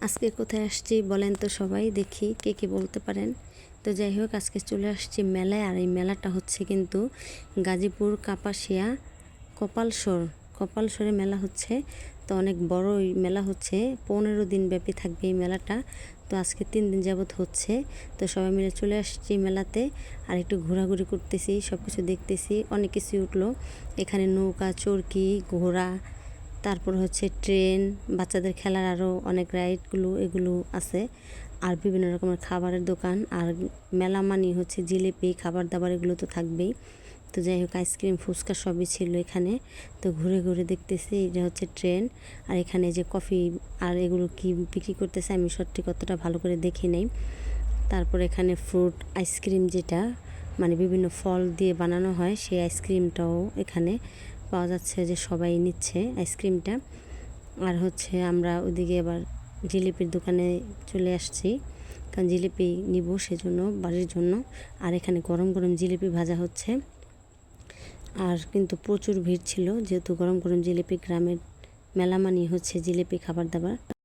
আজকে কোথায় আসছি বলেন তো সবাই, দেখি কে কে বলতে পারেন। তো যাই হোক, আজকে চলে আসছি মেলায়। আর এই মেলাটা হচ্ছে কিন্তু গাজীপুর কাপাসিয়া কপালসরে মেলা হচ্ছে। তো অনেক বড় এই মেলা হচ্ছে, 15 দিন ব্যাপী থাকবে এই মেলাটা। তো আজকে 3 দিন যাবৎ হচ্ছে। তো সবাই মিলে চলে আসছি মেলাতে, আর একটু ঘোরাঘুরি করতেছি, সব কিছু দেখতেছি। অনেক কিছুই উঠলো এখানে, নৌকা, চরকি, ঘোড়া, তারপর হচ্ছে ট্রেন, বাচ্চাদের খেলার আরও অনেক রাইডগুলো এগুলো আছে। আর বিভিন্ন রকমের খাবারের দোকান। আর মেলা মানি হচ্ছে জিলিপি, খাবার দাবার এগুলো তো থাকবেই। তো যাই হোক, আইসক্রিম, ফুচকা সবই ছিল এখানে। তো ঘুরে ঘুরে দেখতেছি, এটা হচ্ছে ট্রেন। আর এখানে যে কফি আর এগুলো কি বিক্রি করতেছে আমি সত্যি কতটা ভালো করে দেখি নাই। তারপর এখানে ফ্রুট আইসক্রিম, যেটা মানে বিভিন্ন ফল দিয়ে বানানো হয়, সেই আইসক্রিমটাও এখানে পাওয়া যাচ্ছে, যে সবাই নিচ্ছে আইসক্রিমটা। আর হচ্ছে আমরা ওইদিকে এবার জিলিপির দোকানে চলে আসছি, কারণ জিলিপি নিব সেজন্য, বাড়ির জন্য। আর এখানে গরম গরম জিলিপি ভাজা হচ্ছে। আর কিন্তু প্রচুর ভিড় ছিল, যেহেতু গরম গরম জিলিপি, গ্রামের মেলা মানি হচ্ছে জিলিপি, খাবার দাবার।